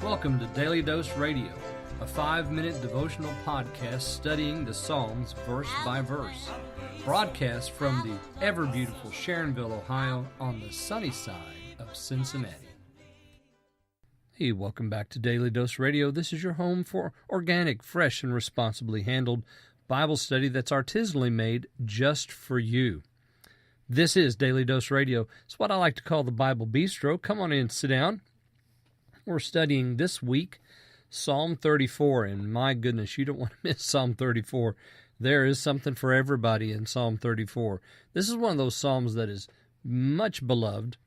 Welcome to Daily Dose Radio, a 5-minute devotional podcast studying the Psalms verse by verse. Broadcast from the ever-beautiful Sharonville, Ohio, on the sunny side of Cincinnati. Hey, welcome back to Daily Dose Radio. This is your home for organic, fresh, and responsibly handled Bible study that's artisanally made just for you. This is Daily Dose Radio. It's what I like to call the Bible Bistro. Come on in, sit down. We're studying this week Psalm 34, and my goodness, you don't want to miss Psalm 34. There is something for everybody in Psalm 34. This is one of those psalms that is much beloved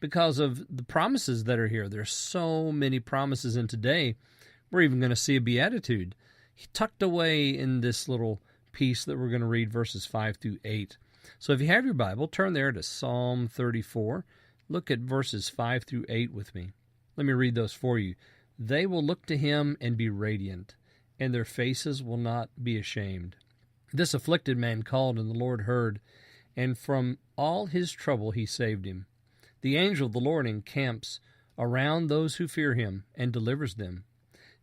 because of the promises that are here. There's so many promises, and today we're even going to see a beatitude tucked away in this little piece that we're going to read, verses 5 through 8. So if you have your Bible, turn there to Psalm 34. Look at verses 5 through 8 with me. Let me read those for you. They will look to him and be radiant, and their faces will not be ashamed. This afflicted man called, and the Lord heard, and from all his trouble he saved him. The angel of the Lord encamps around those who fear him and delivers them.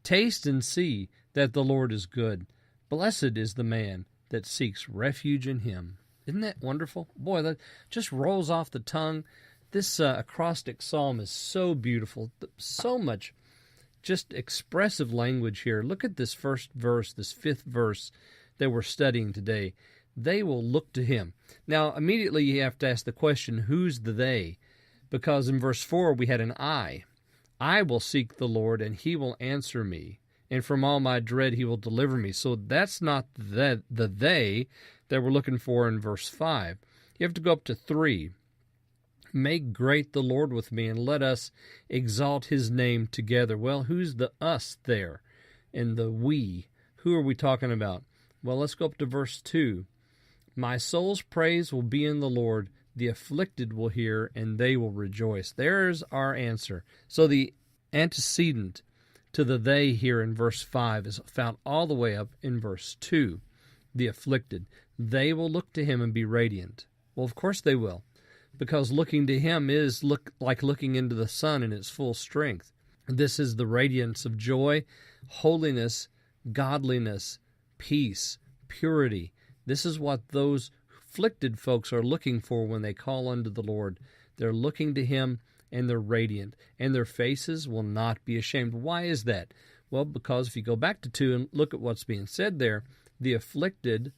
Taste and see that the Lord is good. Blessed is the man that seeks refuge in him. Isn't that wonderful? Boy, that just rolls off the tongue. This acrostic psalm is so beautiful, so much just expressive language here. Look at this first verse, this fifth verse that we're studying today. They will look to him. Now, immediately you have to ask the question, who's the they? Because in verse 4 we had an I. I will seek the Lord, and he will answer me, and from all my dread he will deliver me. So that's not the they that we're looking for in verse 5. You have to go up to 3. Make great the Lord with me, and let us exalt his name together. Well, who's the us there? And the we? Who are we talking about? Well, let's go up to verse 2. My soul's praise will be in the Lord. The afflicted will hear, and they will rejoice. There's our answer. So the antecedent to the they here in verse 5 is found all the way up in verse 2. The afflicted. They will look to him and be radiant. Well, of course they will, because looking to him is like looking into the sun in its full strength. This is the radiance of joy, holiness, godliness, peace, purity. This is what those afflicted folks are looking for when they call unto the Lord. They're looking to him, and they're radiant, and their faces will not be ashamed. Why is that? Well, because if you go back to 2 and look at what's being said there, the afflicted,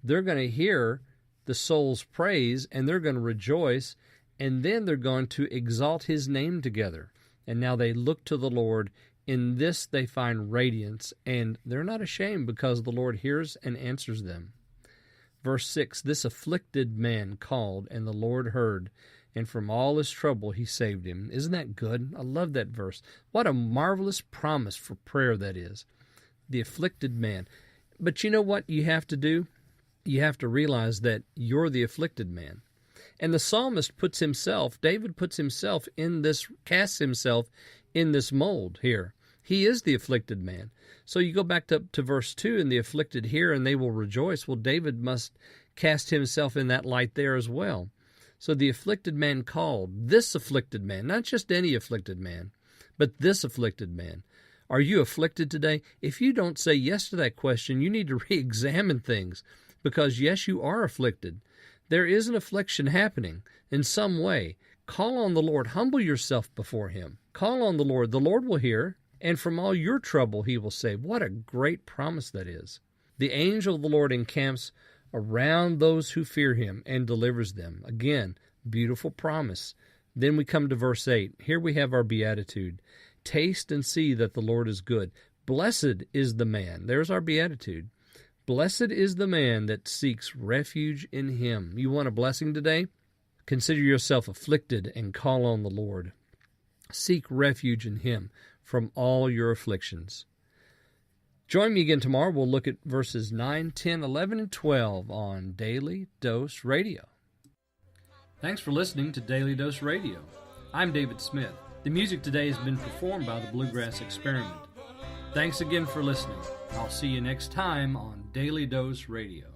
they're going to hear the soul's praise, and they're going to rejoice, and then they're going to exalt his name together. And now they look to the Lord. In this they find radiance, and they're not ashamed because the Lord hears and answers them. Verse 6, this afflicted man called, and the Lord heard, and from all his trouble he saved him. Isn't that good? I love that verse. What a marvelous promise for prayer that is. The afflicted man. But you know what you have to do? You have to realize that you're the afflicted man. And the psalmist puts himself, David puts himself in this, casts himself in this mold here. He is the afflicted man. So you go back to verse 2, and the afflicted hear, and they will rejoice. Well, David must cast himself in that light there as well. So the afflicted man called, this afflicted man, not just any afflicted man, but this afflicted man. Are you afflicted today? If you don't say yes to that question, you need to re-examine things, because yes, you are afflicted. There is an affliction happening in some way. Call on the Lord. Humble yourself before him. Call on the Lord. The Lord will hear, and from all your trouble he will save. What a great promise that is. The angel of the Lord encamps around those who fear him and delivers them. Again, beautiful promise. Then we come to verse 8. Here we have our beatitude. Taste and see that the Lord is good. Blessed is the man. There's our beatitude. Blessed is the man that seeks refuge in him. You want a blessing today? Consider yourself afflicted and call on the Lord. Seek refuge in him from all your afflictions. Join me again tomorrow. We'll look at verses 9, 10, 11, and 12 on Daily Dose Radio. Thanks for listening to Daily Dose Radio. I'm David Smith. The music today has been performed by the Bluegrass Experiment. Thanks again for listening. I'll see you next time on Daily Dose Radio.